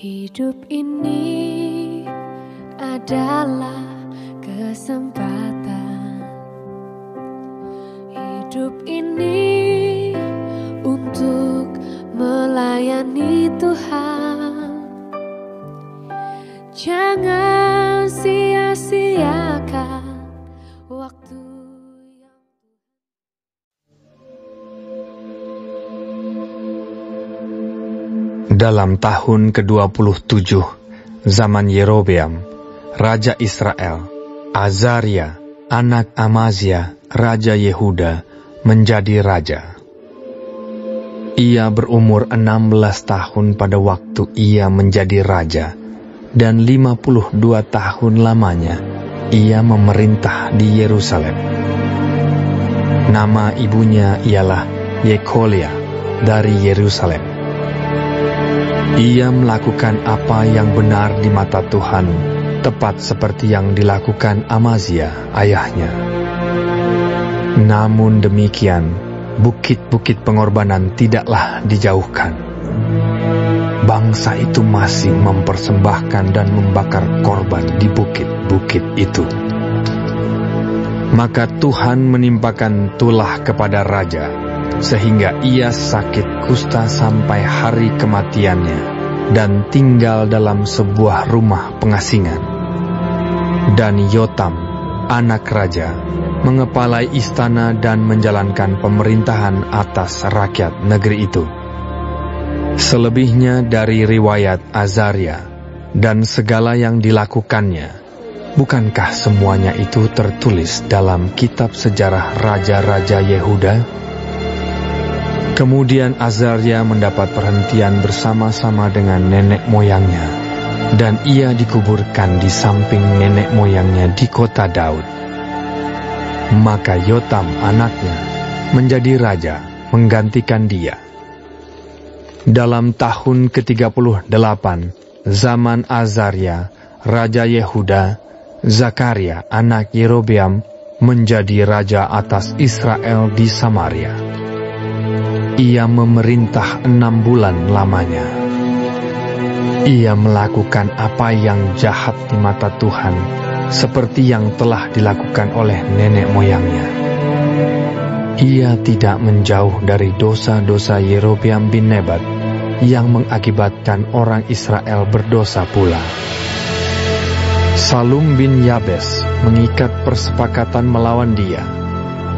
Hidup ini adalah kesempatan. Hidup ini untuk melayani Tuhan. Jangan sia-siakan waktu. Dalam tahun ke-27 zaman Yerobeam, Raja Israel, Azaria, anak Amazia, Raja Yehuda, menjadi raja. Ia berumur 16 tahun pada waktu ia menjadi raja, dan 52 tahun lamanya ia memerintah di Yerusalem. Nama ibunya ialah Yekolia dari Yerusalem. Ia melakukan apa yang benar di mata Tuhan, tepat seperti yang dilakukan Amazia, ayahnya. Namun demikian, bukit-bukit pengorbanan tidaklah dijauhkan. Bangsa itu masih mempersembahkan dan membakar korban di bukit-bukit itu. Maka Tuhan menimpakan tulah kepada raja, sehingga ia sakit kusta sampai hari kematiannya dan tinggal dalam sebuah rumah pengasingan. Dan Yotam, anak raja, mengepalai istana dan menjalankan pemerintahan atas rakyat negeri itu. Selebihnya dari riwayat Azaria dan segala yang dilakukannya, bukankah semuanya itu tertulis dalam kitab sejarah raja-raja Yehuda? Kemudian Azaria mendapat perhentian bersama-sama dengan nenek moyangnya, dan ia dikuburkan di samping nenek moyangnya di kota Daud. Maka Yotam anaknya menjadi raja menggantikan dia. Dalam tahun ke-38 zaman Azaria, Raja Yehuda, Zakaria anak Yerobeam menjadi raja atas Israel di Samaria. Ia memerintah 6 bulan lamanya. Ia melakukan apa yang jahat di mata Tuhan, seperti yang telah dilakukan oleh nenek moyangnya. Ia tidak menjauh dari dosa-dosa Yerobeam bin Nebat, yang mengakibatkan orang Israel berdosa pula. Salum bin Yabes mengikat persepakatan melawan dia,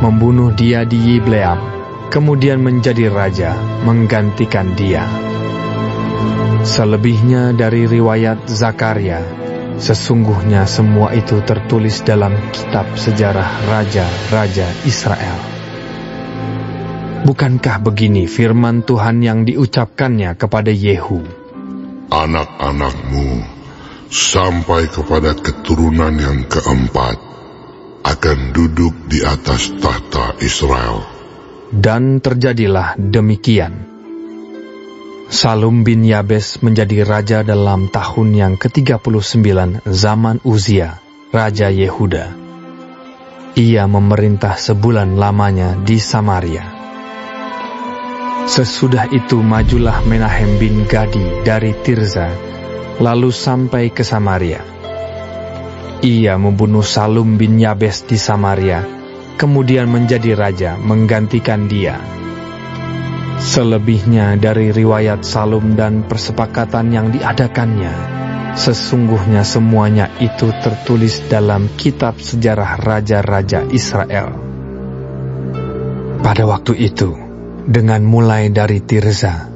membunuh dia di Yibleam, kemudian menjadi raja menggantikan dia. Selebihnya dari riwayat Zakaria, sesungguhnya semua itu tertulis dalam kitab sejarah raja-raja Israel. Bukankah begini firman Tuhan yang diucapkannya kepada Yehu? Anak-anakmu sampai kepada keturunan yang keempat akan duduk di atas tahta Israel. Dan terjadilah demikian. Salum bin Yabes menjadi raja dalam tahun yang ke-39 zaman Uzia, Raja Yehuda. Ia memerintah sebulan lamanya di Samaria. Sesudah itu majulah Menahem bin Gadi dari Tirza, lalu sampai ke Samaria. Ia membunuh Salum bin Yabes di Samaria, kemudian menjadi raja menggantikan dia. Selebihnya dari riwayat Salum dan persepakatan yang diadakannya, sesungguhnya semuanya itu tertulis dalam kitab sejarah raja-raja Israel. Pada waktu itu, dengan mulai dari Tirza,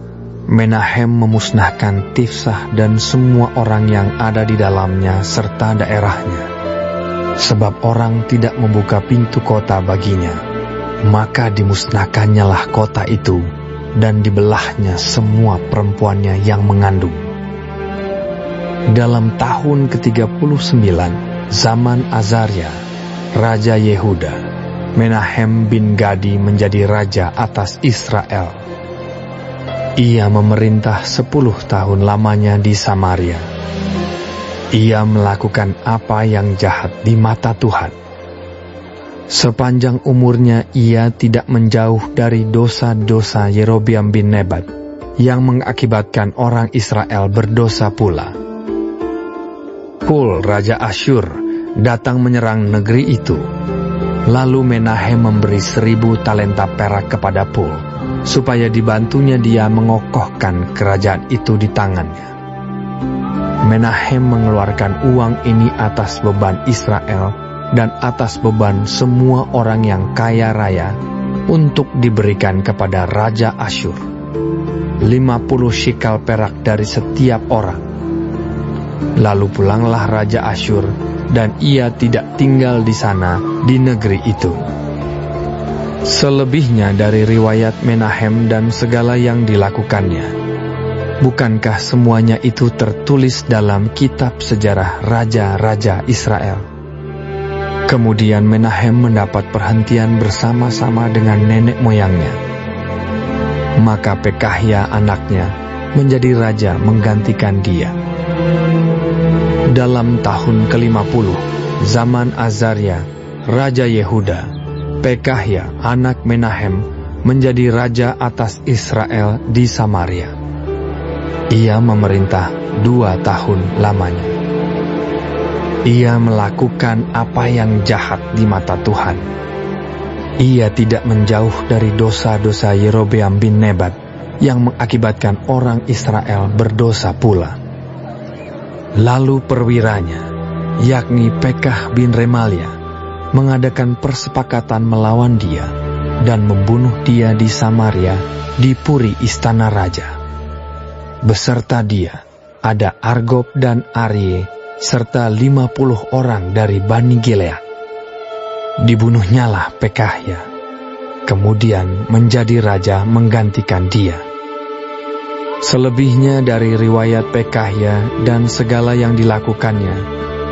Menahem memusnahkan Tifsah dan semua orang yang ada di dalamnya serta daerahnya. Sebab orang tidak membuka pintu kota baginya, maka dimusnahkannya lah kota itu, dan dibelahnya semua perempuannya yang mengandung. Dalam tahun ke-39 zaman Azaria, Raja Yehuda, Menahem bin Gadi menjadi raja atas Israel. Ia memerintah 10 tahun lamanya di Samaria. Ia melakukan apa yang jahat di mata Tuhan. Sepanjang umurnya ia tidak menjauh dari dosa-dosa Yerobeam bin Nebat, yang mengakibatkan orang Israel berdosa pula. Pul, Raja Asyur, datang menyerang negeri itu. Lalu Menahem memberi 1000 talenta perak kepada Pul, supaya dibantunya dia mengokohkan kerajaan itu di tangannya. Menahem mengeluarkan uang ini atas beban Israel dan atas beban semua orang yang kaya raya untuk diberikan kepada Raja Asyur. 50 shikal perak dari setiap orang. Lalu pulanglah Raja Asyur, dan ia tidak tinggal di sana, di negeri itu. Selebihnya dari riwayat Menahem dan segala yang dilakukannya, bukankah semuanya itu tertulis dalam kitab sejarah raja-raja Israel? Kemudian Menahem mendapat perhentian bersama-sama dengan nenek moyangnya. Maka Pekahya anaknya menjadi raja menggantikan dia. Dalam tahun ke-50 zaman Azaria, Raja Yehuda, Pekahya anak Menahem menjadi raja atas Israel di Samaria. Ia memerintah 2 tahun lamanya. Ia melakukan apa yang jahat di mata Tuhan. Ia tidak menjauh dari dosa-dosa Yerobeam bin Nebat yang mengakibatkan orang Israel berdosa pula. Lalu perwiranya, yakni Pekah bin Remalia, mengadakan persepakatan melawan dia dan membunuh dia di Samaria di puri istana raja. Beserta dia ada Argob dan Arie serta 50 orang dari Bani Gilead. Dibunuhnyalah Pekahya, kemudian menjadi raja menggantikan dia. Selebihnya dari riwayat Pekahya dan segala yang dilakukannya,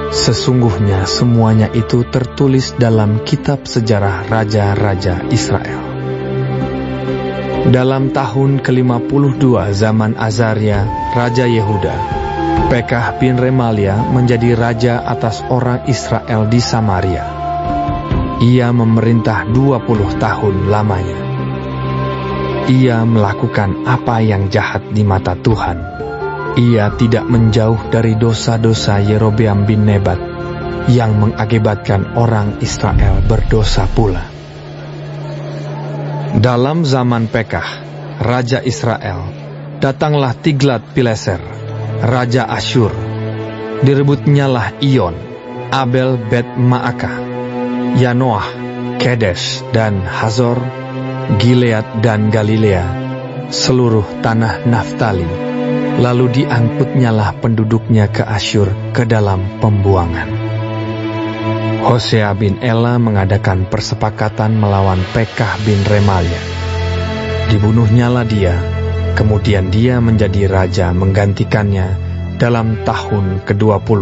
sesungguhnya semuanya itu tertulis dalam kitab sejarah raja-raja Israel. Dalam tahun ke-52 zaman Azaria, Raja Yehuda, Pekah bin Remalia menjadi raja atas orang Israel di Samaria. Ia memerintah 20 tahun lamanya. Ia melakukan apa yang jahat di mata Tuhan. Ia tidak menjauh dari dosa-dosa Yerobeam bin Nebat yang mengakibatkan orang Israel berdosa pula. Dalam zaman Pekah, Raja Israel, datanglah Tiglat-Pileser, Raja Asyur. Direbutnyalah Iyon, Abel Bet-Maakah, Yanoah, Kedesh dan Hazor, Gilead dan Galilea, seluruh tanah Naftali. Lalu diangkutnyalah penduduknya ke Asyur ke dalam pembuangan. Hosea bin Ela mengadakan persepakatan melawan Pekah bin Remalia. Dibunuhnyalah dia, kemudian dia menjadi raja menggantikannya dalam tahun ke-20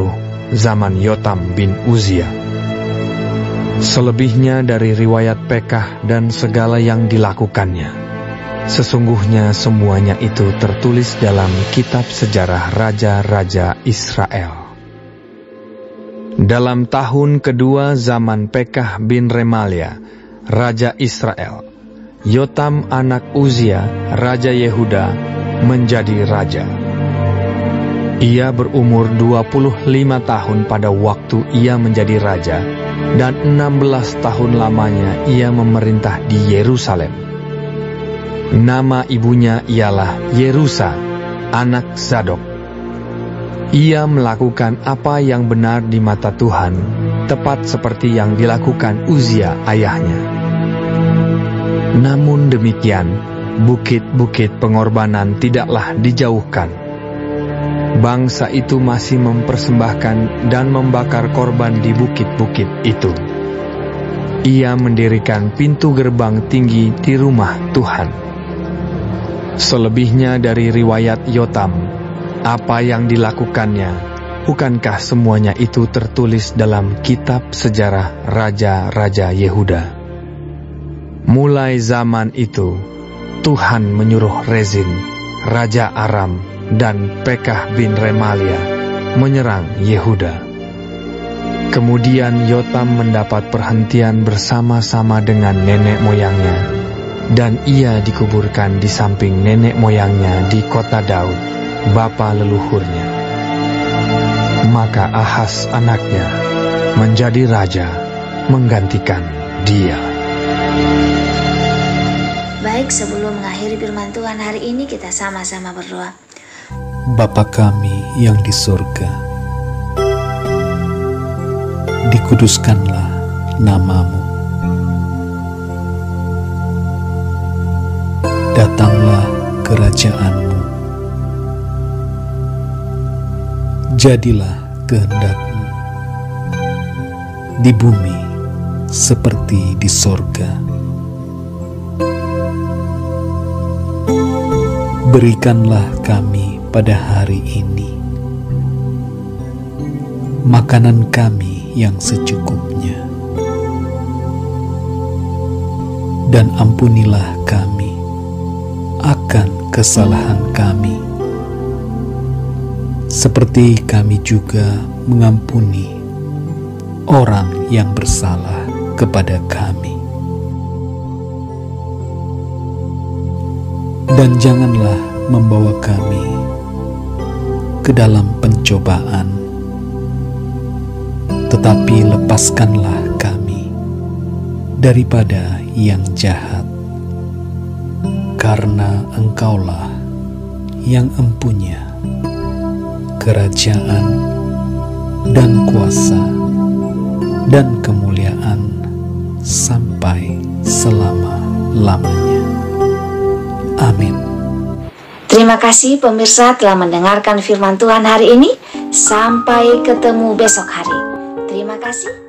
zaman Yotam bin Uzia. Selebihnya dari riwayat Pekah dan segala yang dilakukannya, sesungguhnya semuanya itu tertulis dalam kitab sejarah raja-raja Israel. Dalam tahun kedua zaman Pekah bin Remalia, Raja Israel, Yotam anak Uzia, Raja Yehuda, menjadi raja. Ia berumur 25 tahun pada waktu ia menjadi raja, dan 16 tahun lamanya ia memerintah di Yerusalem. Nama ibunya ialah Yerusa, anak Zadok. Ia melakukan apa yang benar di mata Tuhan, tepat seperti yang dilakukan Uzia ayahnya. Namun demikian, bukit-bukit pengorbanan tidaklah dijauhkan. Bangsa itu masih mempersembahkan dan membakar korban di bukit-bukit itu. Ia mendirikan pintu gerbang tinggi di rumah Tuhan. Selebihnya dari riwayat Yotam, apa yang dilakukannya, bukankah semuanya itu tertulis dalam kitab sejarah raja-raja Yehuda? Mulai zaman itu, Tuhan menyuruh Rezin, Raja Aram, dan Pekah bin Remalia menyerang Yehuda. Kemudian Yotam mendapat perhentian bersama-sama dengan nenek moyangnya dan ia dikuburkan di samping nenek moyangnya di kota Daud, bapa leluhurnya. Maka Ahaz anaknya menjadi raja menggantikan dia. Baik, sebelum mengakhiri firman Tuhan hari ini, kita sama-sama berdoa. Bapa kami yang di surga, dikuduskanlah nama-Mu. Datanglah kerajaan-Mu. Jadilah kehendak-Mu di bumi seperti di sorga. Berikanlah kami pada hari ini makanan kami yang secukupnya, dan ampunilah kami akan kesalahan kami, seperti kami juga mengampuni orang yang bersalah kepada kami. Dan janganlah membawa kami ke dalam pencobaan, tetapi lepaskanlah kami daripada yang jahat. Karena Engkaulah yang empunya kerajaan dan kuasa dan kemuliaan sampai selama-lamanya. Amin. Terima kasih pemirsa telah mendengarkan firman Tuhan hari ini. Sampai ketemu besok hari. Terima kasih.